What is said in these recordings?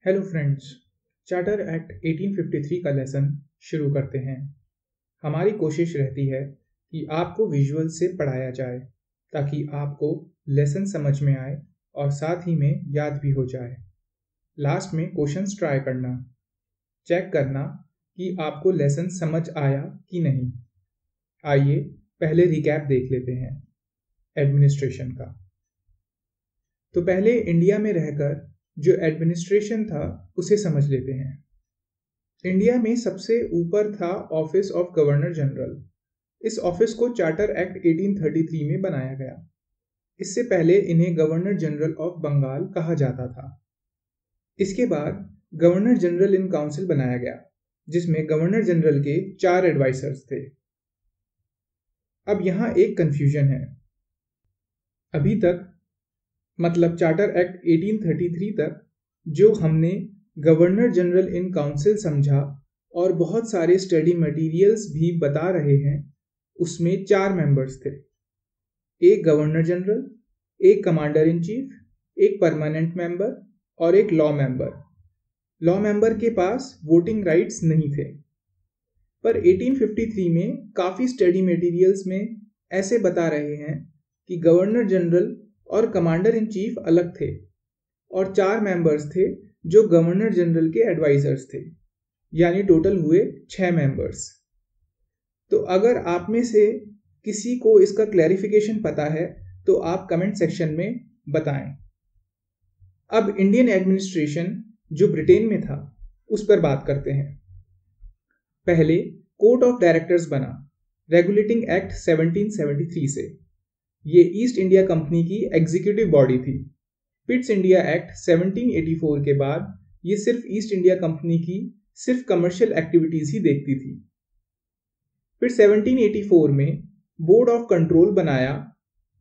Hello friends, charter act 1853 का lesson शुरू करते हैं। हमारी कोशिश रहती है कि आपको विजुअल से पढ़ाया जाए ताकि आपको लेसन समझ में आए और साथ ही में याद भी हो जाए। लास्ट में क्वेश्चंस ट्राई करना, चेक करना कि आपको लेसन समझ आया कि नहीं। आइए पहले रिकैप देख लेते हैं एडमिनिस्ट्रेशन का। तो पहले इंडिया में रहकर जो एडमिनिस्ट्रेशन था उसे समझ लेते हैं। इंडिया में सबसे ऊपर था ऑफिस ऑफ गवर्नर जनरल। इस ऑफिस को चार्टर एक्ट 1833 में बनाया गया। इससे पहले इन्हें गवर्नर जनरल ऑफ बंगाल कहा जाता था। इसके बाद गवर्नर जनरल इन काउंसिल बनाया गया, जिसमें गवर्नर जनरल के 4 एडवाइजर्स थे। अब यहां एक कंफ्यूजन है। अभी तक मतलब चार्टर एक्ट 1833 तक जो हमने गवर्नर जनरल इन काउंसिल समझा और बहुत सारे स्टडी मटेरियल्स भी बता रहे हैं, उसमें 4 मेंबर्स थे। एक गवर्नर जनरल, एक कमांडर इन चीफ, एक परमानेंट मेंबर और एक लॉ मेंबर। लॉ मेंबर के पास वोटिंग राइट्स नहीं थे। पर 1853 में काफ़ी स्टडी मटेरियल्स में ऐसे बता रहे हैं कि गवर्नर जनरल और कमांडर इन चीफ अलग थे और 4 मेंबर्स थे जो गवर्नर जनरल के एडवाइजर्स थे, यानी टोटल हुए 6 मेंबर्स। तो अगर आप में से किसी को इसका क्लैरिफिकेशन पता है तो आप कमेंट सेक्शन में बताएं। अब इंडियन एडमिनिस्ट्रेशन जो ब्रिटेन में था उस पर बात करते हैं। पहले कोर्ट ऑफ डायरेक्टर्स बना रेगुलेटिंग एक्ट 1773 से। ये ईस्ट इंडिया कंपनी की एग्जीक्यूटिव बॉडी थी। पिट्स इंडिया एक्ट 1784 के बाद ये सिर्फ ईस्ट इंडिया कंपनी की सिर्फ कमर्शियल एक्टिविटीज ही देखती थी। फिर 1784 में बोर्ड ऑफ कंट्रोल बनाया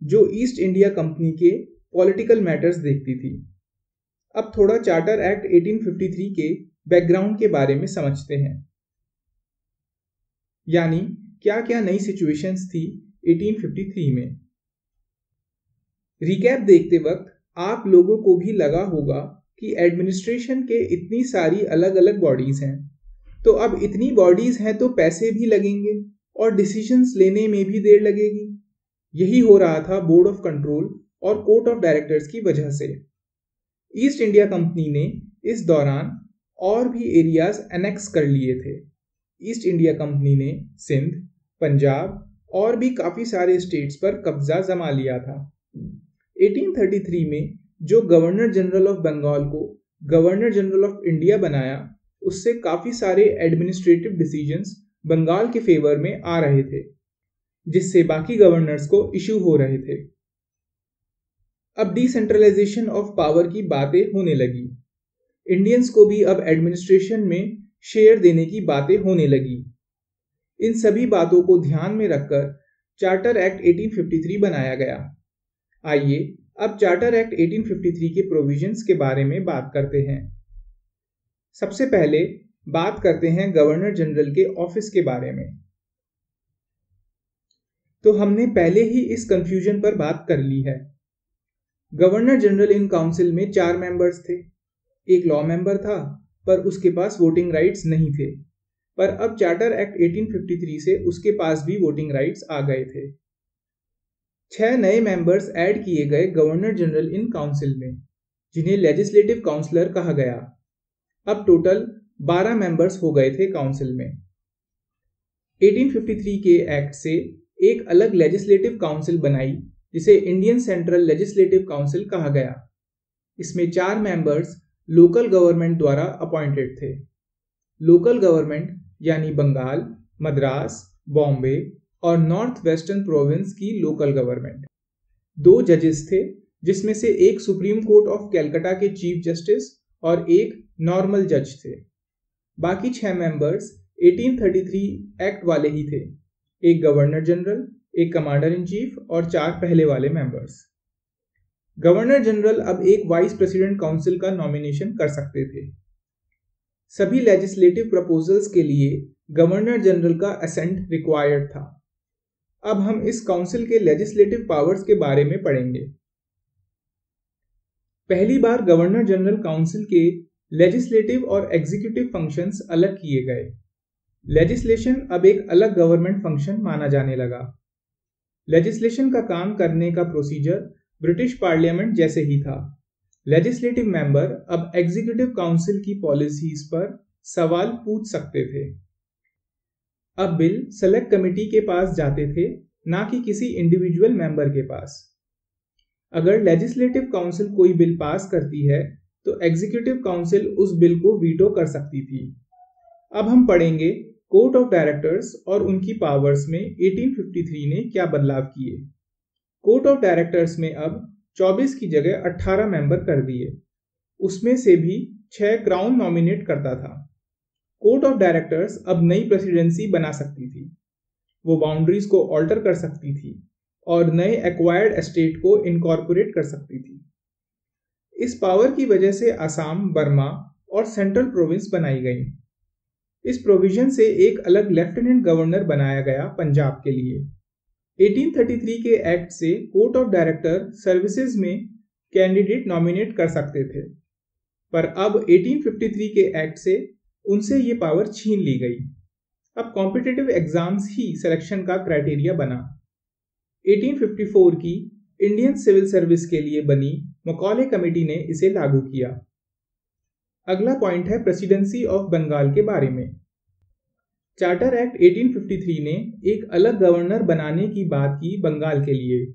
जो ईस्ट इंडिया कंपनी के पॉलिटिकल मैटर्स देखती थी। अब थोड़ा चार्टर एक्ट 1853 के बैकग्राउंड के बारे में समझते हैं, यानी क्या क्या नई सिचुएशंस थी 1853 में। रिकैप देखते वक्त आप लोगों को भी लगा होगा कि एडमिनिस्ट्रेशन के इतनी सारी अलग अलग बॉडीज हैं, तो अब इतनी बॉडीज हैं तो पैसे भी लगेंगे और डिसीजंस लेने में भी देर लगेगी। यही हो रहा था बोर्ड ऑफ कंट्रोल और कोर्ट ऑफ डायरेक्टर्स की वजह से। ईस्ट इंडिया कंपनी ने इस दौरान और भी एरियाज एनेक्स कर लिए थे। ईस्ट इंडिया कंपनी ने सिंध, पंजाब और भी काफ़ी सारे स्टेट्स पर कब्जा जमा लिया था। 1833 में जो गवर्नर जनरल ऑफ बंगाल को गवर्नर जनरल ऑफ इंडिया बनाया, उससे काफ़ी सारे एडमिनिस्ट्रेटिव डिसीजंस बंगाल के फेवर में आ रहे थे, जिससे बाकी गवर्नर्स को इशू हो रहे थे। अब डिसेंट्रलाइजेशन ऑफ पावर की बातें होने लगी। इंडियंस को भी अब एडमिनिस्ट्रेशन में शेयर देने की बातें होने लगी। इन सभी बातों को ध्यान में रखकर चार्टर एक्ट 1853 बनाया गया। आइए अब चार्टर एक्ट 1853 के प्रोविजंस के बारे में बात करते हैं। सबसे पहले बात करते हैं गवर्नर जनरल के ऑफिस के बारे में। तो हमने पहले ही इस कंफ्यूजन पर बात कर ली है। गवर्नर जनरल इन काउंसिल में 4 मेंबर्स थे। एक लॉ मेंबर था पर उसके पास वोटिंग राइट्स नहीं थे, पर अब चार्टर एक्ट 1853 से उसके पास भी वोटिंग राइट्स आ गए थे। 6 नए मेंबर्स ऐड किए गए गवर्नर जनरल इन काउंसिल में, जिन्हें लेजिस्लेटिव काउंसलर कहा गया। अब टोटल 12 मेंबर्स हो गए थे काउंसिल में। 1853 के एक्ट से एक अलग लेजिस्लेटिव काउंसिल बनाई जिसे इंडियन सेंट्रल लेजिस्लेटिव काउंसिल कहा गया। इसमें 4 मेंबर्स लोकल गवर्नमेंट द्वारा अपॉइंटेड थे। लोकल गवर्नमेंट यानी बंगाल, मद्रास, बॉम्बे और नॉर्थ वेस्टर्न प्रोविंस की लोकल गवर्नमेंट। 2 जजेस थे, जिसमें से एक सुप्रीम कोर्ट ऑफ कैलकाटा के चीफ जस्टिस और एक नॉर्मल जज थे। बाकी 6 मेंबर्स 1833 एक्ट वाले ही थे। एक गवर्नर जनरल, एक कमांडर इन चीफ और 4 पहले वाले मेंबर्स। गवर्नर जनरल अब एक वाइस प्रेसिडेंट काउंसिल का नॉमिनेशन कर सकते थे। सभी लेजिस्लेटिव प्रपोजल्स के लिए गवर्नर जनरल का असेंट रिक्वायर्ड था। अब हम इस काउंसिल के लेजिस्लेटिव पावर्स के बारे में पढ़ेंगे। पहली बार गवर्नर जनरल काउंसिल के लेजिस्लेटिव और एग्जीक्यूटिव फंक्शंस अलग किए गए। लेजिस्लेशन अब एक अलग गवर्नमेंट फंक्शन माना जाने लगा। लेजिस्लेशन का काम करने का प्रोसीजर ब्रिटिश पार्लियामेंट जैसे ही था। लेजिस्लेटिव मेंबर अब एग्जीक्यूटिव काउंसिल की पॉलिसीज पर सवाल पूछ सकते थे। अब बिल सेलेक्ट कमेटी के पास जाते थे, ना कि किसी इंडिविजुअल मेंबर के पास। अगर लेजिस्लेटिव काउंसिल कोई बिल पास करती है तो एग्जीक्यूटिव काउंसिल उस बिल को वीटो कर सकती थी। अब हम पढ़ेंगे कोर्ट ऑफ डायरेक्टर्स और उनकी पावर्स में 1853 ने क्या बदलाव किए। कोर्ट ऑफ डायरेक्टर्स में अब 24 की जगह 18 मेंबर कर दिए। उसमें से भी 6 क्राउन नॉमिनेट करता था। कोर्ट ऑफ डायरेक्टर्स अब नई प्रेसिडेंसी बना सकती थी। वो बाउंड्रीज को ऑल्टर कर सकती थी और नए एक्वायर्ड एस्टेट को इनकॉर्पोरेट कर सकती थी। इस पावर की वजह से असम, बर्मा और सेंट्रल प्रोविंस बनाई गई। इस प्रोविजन से एक अलग लेफ्टिनेंट गवर्नर बनाया गया पंजाब के लिए। 1833 के एक्ट से कोर्ट ऑफ डायरेक्टर सर्विसेज में कैंडिडेट नॉमिनेट कर सकते थे, पर अब 1853 के एक्ट से उनसे ये पावर छीन ली गई। अब कॉम्पिटिटिव एग्जाम्स ही सिलेक्शन का क्राइटेरिया बना। 1854 की इंडियन सिविल सर्विस के लिए बनी मकॉले कमेटी ने इसे लागू किया। अगला पॉइंट है प्रेसिडेंसी ऑफ बंगाल के बारे में। चार्टर एक्ट 1853 ने एक अलग गवर्नर बनाने की बात की बंगाल के लिए।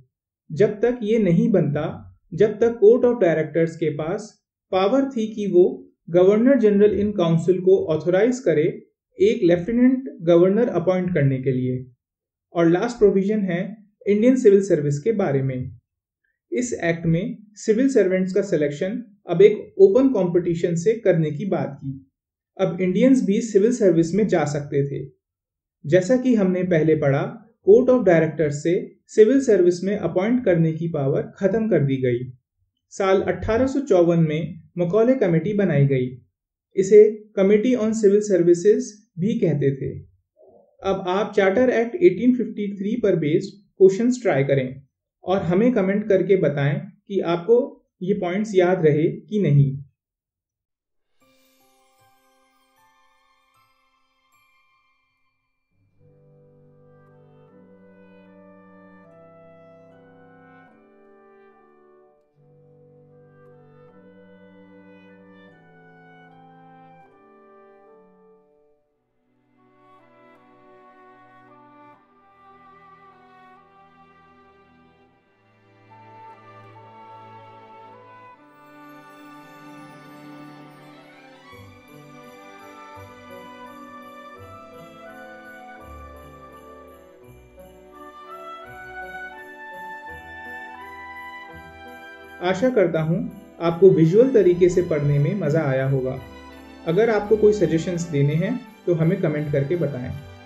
जब तक ये नहीं बनता, जब तक कोर्ट ऑफ डायरेक्टर्स के पास पावर थी कि वो गवर्नर जनरल इन काउंसिल को ऑथोराइज करे एक लेफ्टिनेंट गवर्नर अपॉइंट करने के लिए। और लास्ट प्रोविजन है इंडियन सिविल सर्विस के बारे में। इस एक्ट में सिविल सर्वेंट्स का सिलेक्शन अब एक ओपन कंपटीशन से करने की बात की। अब इंडियंस भी सिविल सर्विस में जा सकते थे। जैसा कि हमने पहले पढ़ा, कोर्ट ऑफ डायरेक्टर्स से सिविल सर्विस में अपॉइंट करने की पावर खत्म कर दी गई। साल 1854 में मकॉले कमेटी बनाई गई। इसे कमेटी ऑन सिविल सर्विसेज भी कहते थे। अब आप चार्टर एक्ट 1853 पर बेस्ड क्वेश्चंस ट्राई करें और हमें कमेंट करके बताएं कि आपको ये पॉइंट्स याद रहे कि नहीं। आशा करता हूँ आपको विजुअल तरीके से पढ़ने में मज़ा आया होगा। अगर आपको कोई सजेशंस देने हैं तो हमें कमेंट करके बताएं।